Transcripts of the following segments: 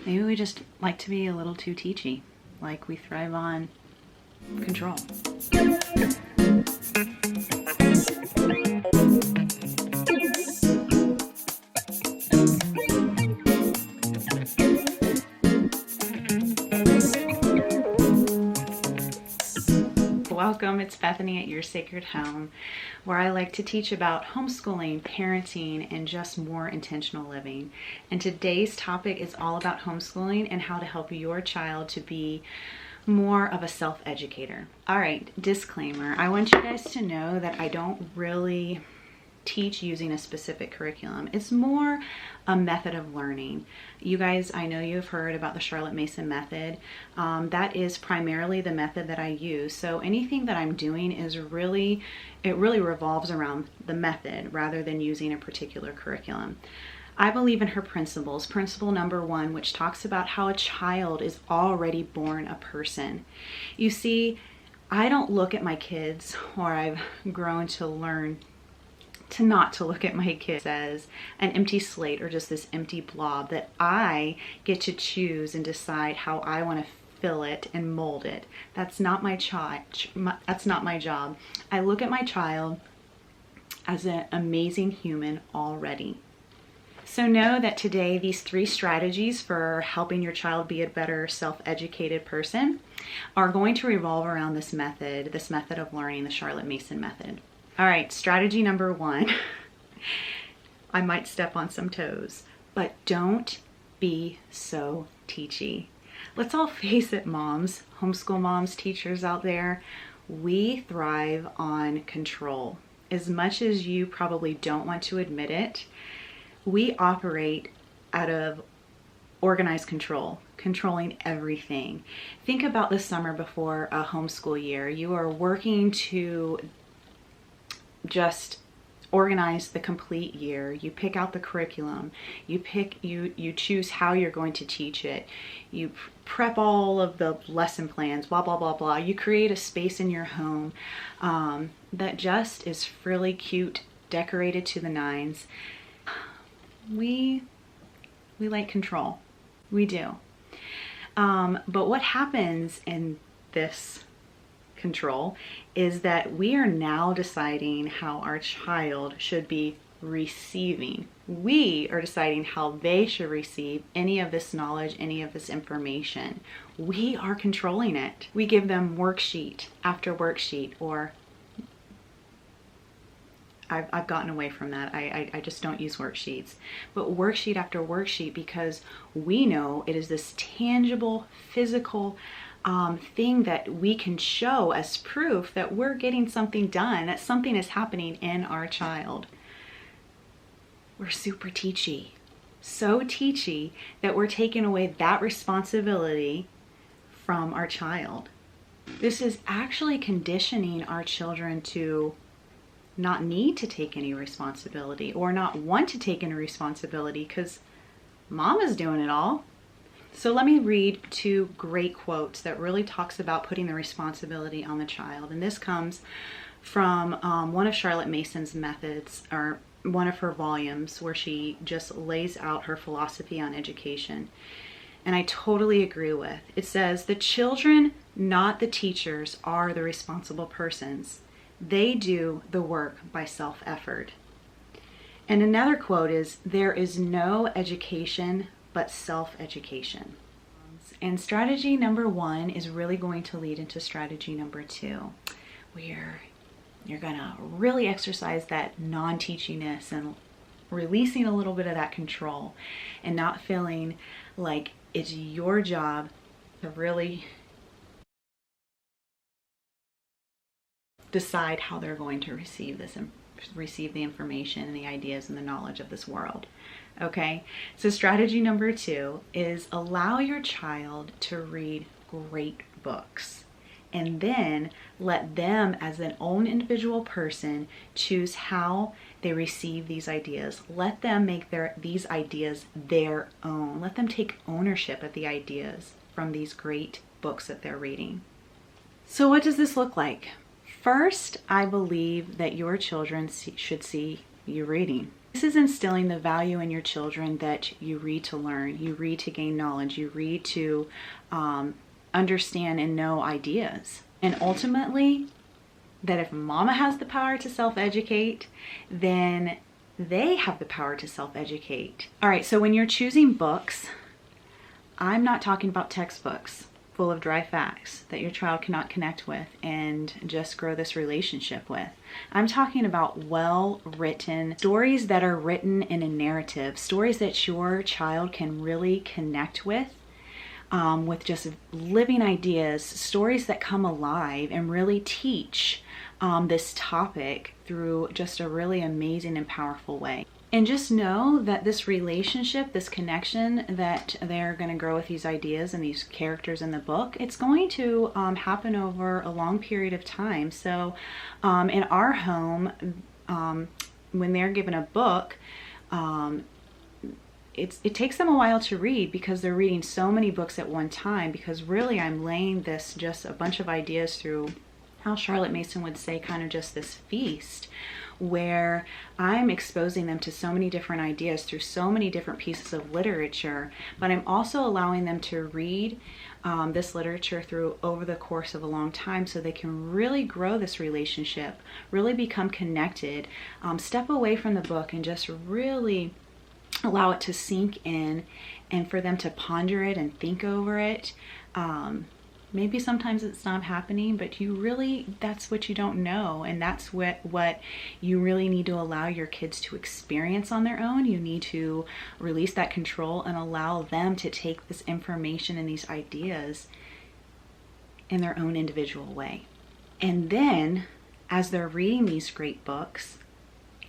Maybe we just like to be a little too teachy, like we thrive on control. Welcome, it's Bethany at Your Sacred Home, where I like to teach about homeschooling, parenting, and just more intentional living. And today's topic is all about homeschooling and how to help your child to be more of a self-educator. All right, disclaimer. I want you guys to know that I don't really teach using a specific curriculum. It's more a method of learning. You guys, I know you've heard about the Charlotte Mason method. That is primarily the method that I use. So anything that I'm doing is really revolves around the method rather than using a particular curriculum. I believe in her principles. Principle number 1, which talks about how a child is already born a person. You see, I don't look at my kids, or I've grown to learn to not to look at my kids as an empty slate or just this empty blob that I get to choose and decide how I want to fill it and mold it. That's not my that's not my job. I look at my child as an amazing human already. So know that today these 3 strategies for helping your child be a better self-educated person are going to revolve around this method of learning, the Charlotte Mason method. All right, strategy number 1. I might step on some toes, but don't be so teachy. Let's all face it, moms, homeschool moms, teachers out there, we thrive on control. As much as you probably don't want to admit it, we operate out of organized control, controlling everything. Think about the summer before a homeschool year. You are working to just organize the complete year. You pick out the curriculum. You choose how you're going to teach it. You prep all of the lesson plans, blah, blah, blah, blah. You create a space in your home that just is frilly cute, decorated to the nines. We like control. We do. But what happens in this control is that we are now deciding how our child should be receiving. We are deciding how they should receive any of this knowledge, any of this information. We are controlling it. We give them worksheet after worksheet, or I've gotten away from that. I just don't use worksheets, but worksheet after worksheet, because we know it is this tangible, physical thing that we can show as proof that we're getting something done, that something is happening in our child. We're super teachy, so teachy that we're taking away that responsibility from our child. This is actually conditioning our children to not need to take any responsibility or not want to take any responsibility because mom is doing it all. So let me read 2 great quotes that really talks about putting the responsibility on the child. And this comes from one of Charlotte Mason's methods, or one of her volumes, where she just lays out her philosophy on education. And I totally agree with. It says, "The children, not the teachers, are the responsible persons. They do the work by self-effort." And another quote is, "There is no education but self-education." And strategy number 1 is really going to lead into strategy number 2, where you're gonna really exercise that non-teachiness and releasing a little bit of that control and not feeling like it's your job to really decide how they're going to receive the information and the ideas and the knowledge of this world. Okay, so strategy number 2 is allow your child to read great books, and then let them as an own individual person choose how they receive these ideas. Let them make these ideas their own. Let them take ownership of the ideas from these great books that they're reading. So what does this look like? First, I believe that your children should see you reading. This is instilling the value in your children that you read to learn, you read to gain knowledge, you read to understand and know ideas. And ultimately, that if mama has the power to self-educate, then they have the power to self-educate. All right, so when you're choosing books, I'm not talking about textbooks full of dry facts that your child cannot connect with and just grow this relationship with. I'm talking about well-written stories that are written in a narrative, stories that your child can really connect with just living ideas, stories that come alive and really teach this topic through just a really amazing and powerful way. And just know that this relationship, this connection that they're going to grow with these ideas and these characters in the book, it's going to happen over a long period of time. So in our home, when they're given a book, it takes them a while to read because they're reading so many books at one time, because really I'm laying this just a bunch of ideas through, how Charlotte Mason would say, kind of just this feast, where I'm exposing them to so many different ideas through so many different pieces of literature, but I'm also allowing them to read this literature through over the course of a long time so they can really grow this relationship, really become connected, step away from the book and just really allow it to sink in and for them to ponder it and think over it. Maybe sometimes it's not happening, but that's what you don't know. And that's what you really need to allow your kids to experience on their own. You need to release that control and allow them to take this information and these ideas in their own individual way. And then as they're reading these great books,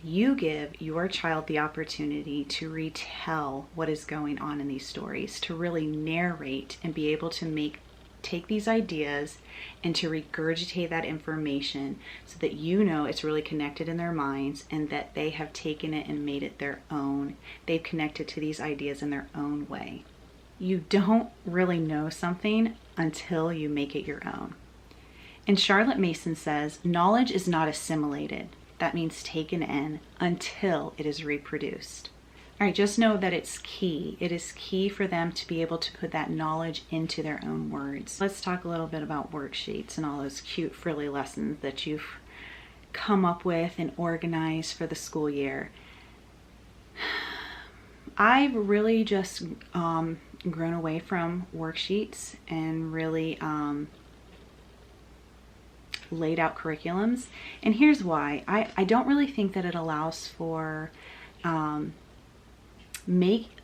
you give your child the opportunity to retell what is going on in these stories, to really narrate and be able to take these ideas and to regurgitate that information so that you know it's really connected in their minds and that they have taken it and made it their own. They've connected to these ideas in their own way. You don't really know something until you make it your own. And Charlotte Mason says, knowledge is not assimilated. That means taken in until it is reproduced. All right, just know that it's key. It is key for them to be able to put that knowledge into their own words. Let's talk a little bit about worksheets and all those cute frilly lessons that you've come up with and organized for the school year. I've really just grown away from worksheets and really laid out curriculums. And here's why. I don't really think that it allows for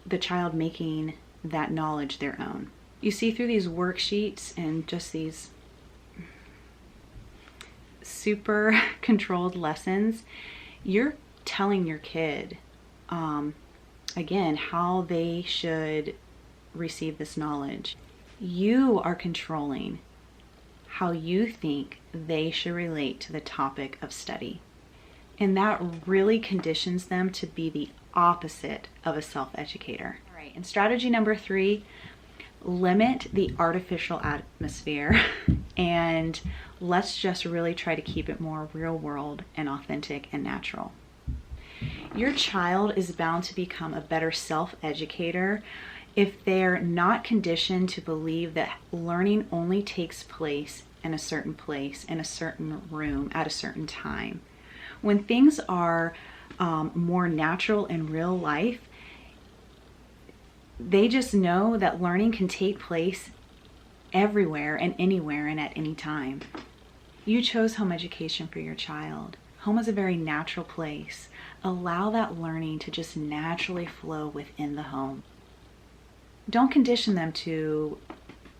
the child making that knowledge their own. You see, through these worksheets and just these super controlled lessons, you're telling your kid again how they should receive this knowledge. You are controlling how you think they should relate to the topic of study. And that really conditions them to be the opposite of a self-educator. All right, and strategy number 3, limit the artificial atmosphere and let's just really try to keep it more real world and authentic and natural. Your child is bound to become a better self-educator if they're not conditioned to believe that learning only takes place, in a certain room, at a certain time. When things are more natural in real life, they just know that learning can take place everywhere and anywhere and at any time. You chose home education for your child. Home is a very natural place. Allow that learning to just naturally flow within the home. Don't condition them to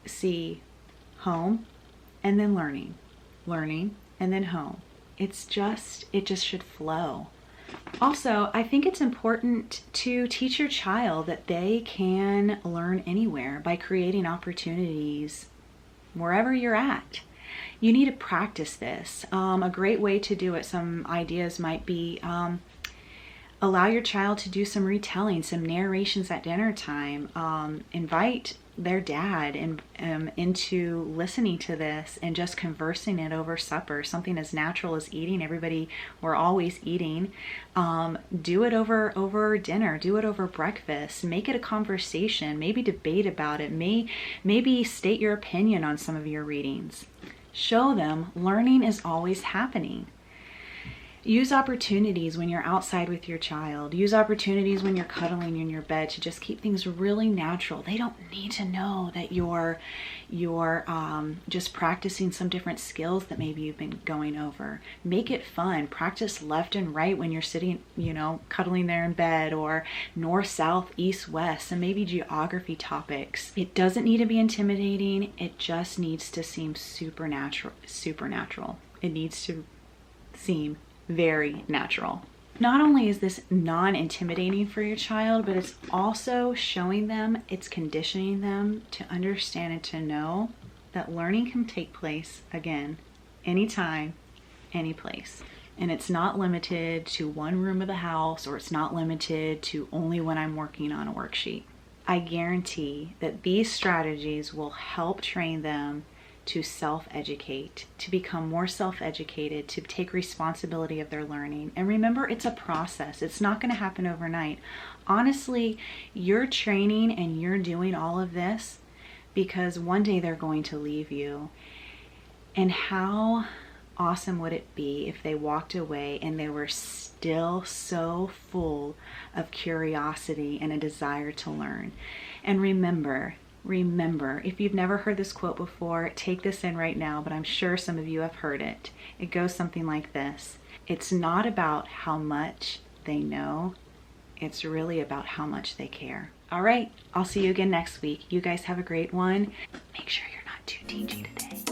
see home and then learning, and then home. It just should flow. Also, I think it's important to teach your child that they can learn anywhere by creating opportunities wherever you're at. You need to practice this. A great way to do it, some ideas might be Allow your child to do some retelling, some narrations at dinner time. Invite their dad into listening to this and just conversing it over supper. Something as natural as eating. We're always eating. Do it over dinner. Do it over breakfast. Make it a conversation. Maybe debate about it. Maybe state your opinion on some of your readings. Show them learning is always happening. Use opportunities when you're outside with your child. Use opportunities when you're cuddling in your bed to just keep things really natural. They don't need to know that you're just practicing some different skills that maybe you've been going over. Make it fun. Practice left and right when you're sitting, cuddling there in bed, or north, south, east, west, and maybe geography topics. It doesn't need to be intimidating. It just needs to seem supernatural. It needs to seem very natural. Not only is this non-intimidating for your child, but it's also showing them, it's conditioning them to understand and to know that learning can take place, again, anytime, any place. And it's not limited to one room of the house, or it's not limited to only when I'm working on a worksheet. I guarantee that these strategies will help train them to self-educate, to become more self-educated, to take responsibility of their learning. And remember, it's a process. It's not going to happen overnight. Honestly, you're training and you're doing all of this because one day they're going to leave you. And how awesome would it be if they walked away and they were still so full of curiosity and a desire to learn? And remember, if you've never heard this quote before, take this in right now, but I'm sure some of you have heard it. It goes something like this: it's not about how much they know, it's really about how much they care. All right, I'll see you again next week. You guys have a great one. Make sure you're not too teachy today.